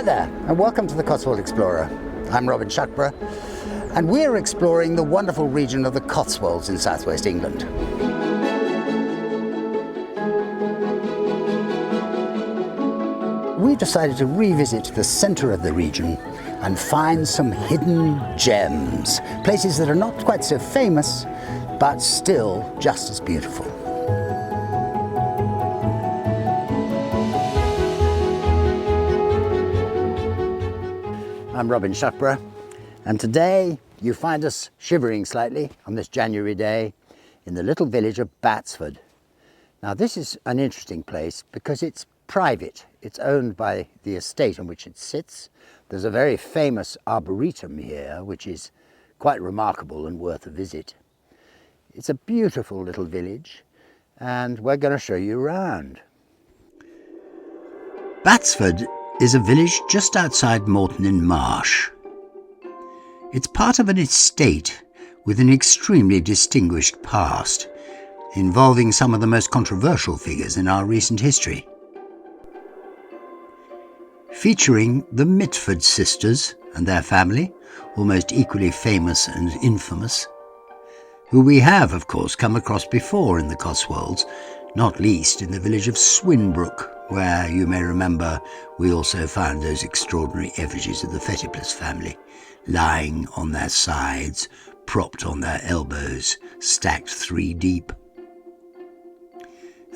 Hi there, and welcome to the Cotswold Explorer. I'm Robin Shuckburgh, and we're exploring the wonderful region of the Cotswolds in southwest England. We've decided to revisit the centre of the region and find some hidden gems, places that are not quite so famous, but still just as beautiful. I'm Robin Shuckburgh, and today you find us shivering slightly on this January day in the little village of Batsford. Now this is an interesting place because it's private. It's owned by the estate on which it sits. There's a very famous arboretum here which is quite remarkable and worth a visit. It's a beautiful little village and we're going to show you around. Batsford is a village just outside Moreton in Marsh. It's part of an estate with an extremely distinguished past, involving some of the most controversial figures in our recent history. Featuring the Mitford sisters and their family, almost equally famous and infamous, who we have, of course, come across before in the Cotswolds, not least in the village of Swinbrook, where, you may remember, we also found those extraordinary effigies of the Fetiplas family, lying on their sides, propped on their elbows, stacked 3 deep.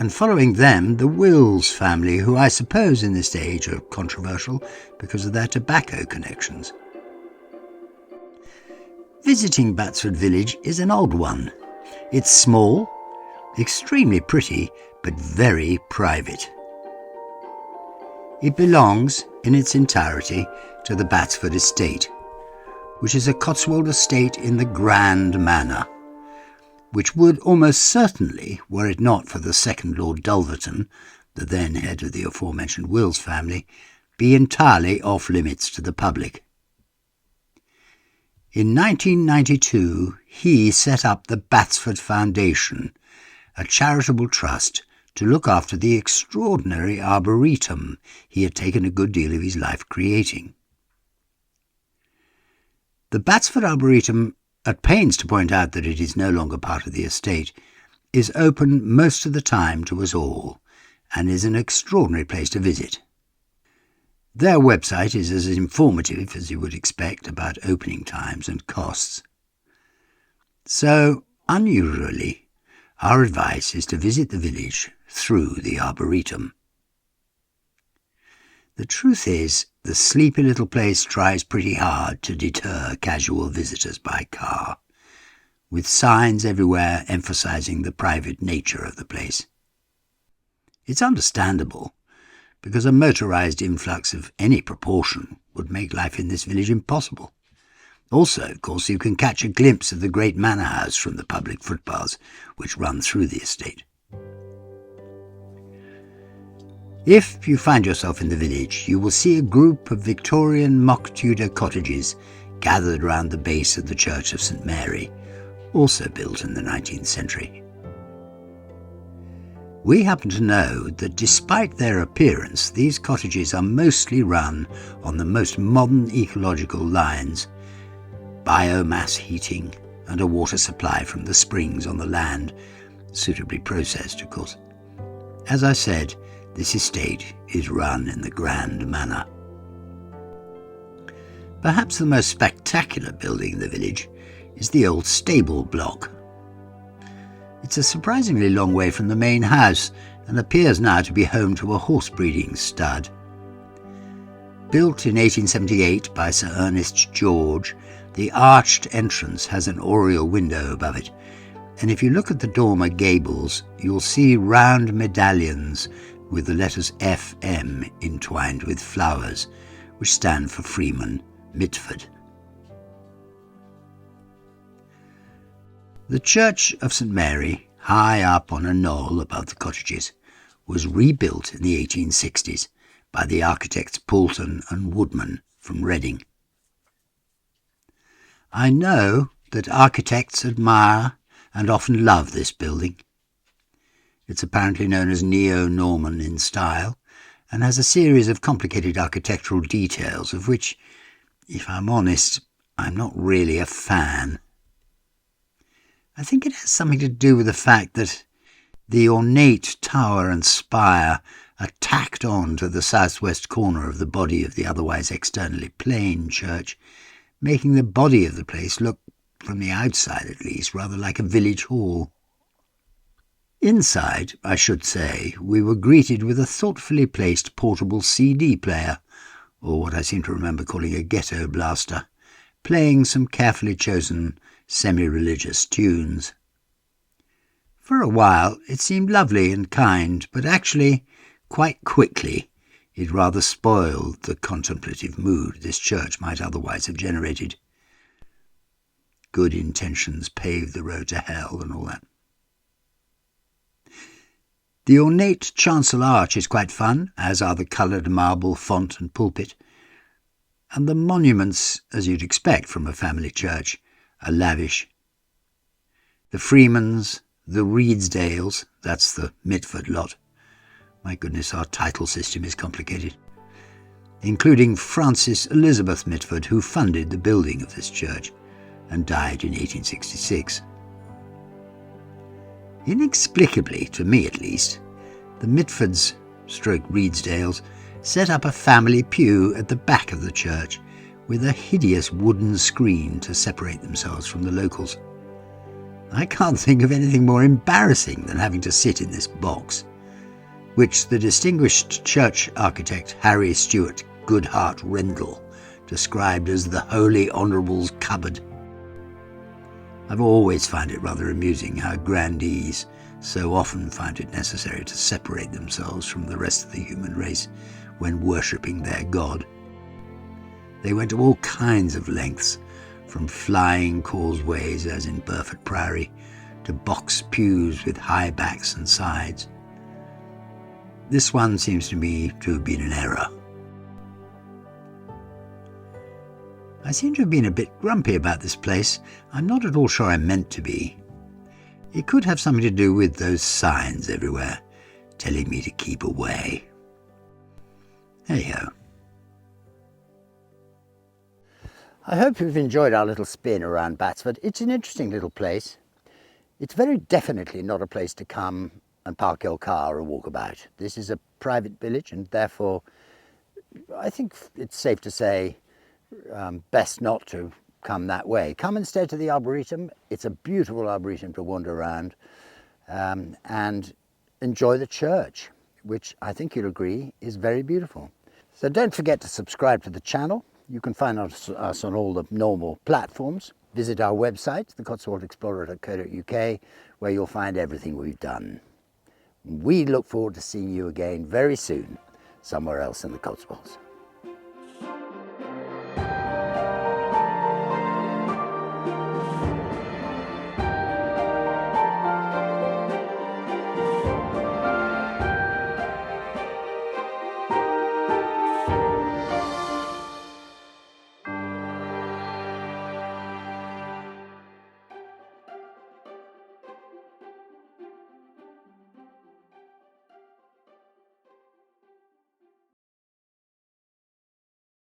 And following them, the Wills family, who I suppose in this age are controversial because of their tobacco connections. Visiting Batsford village is an odd one. It's small, extremely pretty, but very private. It belongs, in its entirety, to the Batsford estate, which is a Cotswold estate in the grand manner, which would almost certainly, were it not for the second Lord Dulverton, the then head of the aforementioned Wills family, be entirely off limits to the public. In 1992, he set up the Batsford Foundation, a charitable trust to look after the extraordinary arboretum he had taken a good deal of his life creating. The Batsford Arboretum, at pains to point out that it is no longer part of the estate, is open most of the time to us all, and is an extraordinary place to visit. Their website is as informative as you would expect about opening times and costs. So, unusually, our advice is to visit the village through the Arboretum. The truth is, the sleepy little place tries pretty hard to deter casual visitors by car, with signs everywhere emphasizing the private nature of the place. It's understandable, because a motorized influx of any proportion would make life in this village impossible. Also, of course, you can catch a glimpse of the great manor house from the public footpaths which run through the estate. If you find yourself in the village, you will see a group of Victorian mock Tudor cottages gathered round the base of the Church of St Mary, also built in the 19th century. We happen to know that despite their appearance, these cottages are mostly run on the most modern ecological lines, biomass heating and a water supply from the springs on the land, suitably processed, of course. As I said, this estate is run in the grand manner. Perhaps the most spectacular building in the village is the old stable block. It's a surprisingly long way from the main house and appears now to be home to a horse breeding stud. Built in 1878 by Sir Ernest George, the arched entrance has an oriel window above it, and if you look at the dormer gables, you'll see round medallions with the letters FM entwined with flowers, which stand for Freeman Mitford. The Church of St Mary, high up on a knoll above the cottages, was rebuilt in the 1860s by the architects Poulton and Woodman from Reading. I know that architects admire and often love this building. It's apparently known as Neo-Norman in style and has a series of complicated architectural details of which, if I'm honest, I'm not really a fan. I think it has something to do with the fact that the ornate tower and spire are tacked on to the southwest corner of the body of the otherwise externally plain church, making the body of the place look, from the outside at least, rather like a village hall. Inside, I should say, we were greeted with a thoughtfully placed portable CD player, or what I seem to remember calling a ghetto blaster, playing some carefully chosen semi-religious tunes. For a while it seemed lovely and kind, but actually, quite quickly, it rather spoiled the contemplative mood this church might otherwise have generated. Good intentions pave the road to hell and all that. The ornate chancel arch is quite fun, as are the coloured marble font and pulpit, and the monuments, as you'd expect from a family church, are lavish. The Freemans, the Redesdales, that's the Mitford lot. My goodness, our title system is complicated. Including Frances Elizabeth Mitford, who funded the building of this church and died in 1866. Inexplicably, to me at least, the Mitfords, Redesdales, set up a family pew at the back of the church with a hideous wooden screen to separate themselves from the locals. I can't think of anything more embarrassing than having to sit in this box, which the distinguished church architect Harry Stewart Goodhart Rendell described as the Holy Honourable's cupboard. I've always found it rather amusing how grandees so often found it necessary to separate themselves from the rest of the human race when worshipping their god. They went to all kinds of lengths, from flying causeways, as in Burford Priory, to box pews with high backs and sides. This one seems to me to have been an error. I seem to have been a bit grumpy about this place. I'm not at all sure I meant to be. It could have something to do with those signs everywhere, telling me to keep away. Hey-ho. I hope you've enjoyed our little spin around Batsford. It's an interesting little place. It's very definitely not a place to come and park your car and walk about. This is a private village, and therefore I think it's safe to say best not to come that way. Come instead to the Arboretum. It's a beautiful Arboretum to wander around and enjoy the church, which I think you'll agree is very beautiful. So don't forget to subscribe to the channel. You can find us on all the normal platforms. Visit our website, thecotswoldexplorer.co.uk, where you'll find everything we've done. We look forward to seeing you again very soon, somewhere else in the Cotswolds.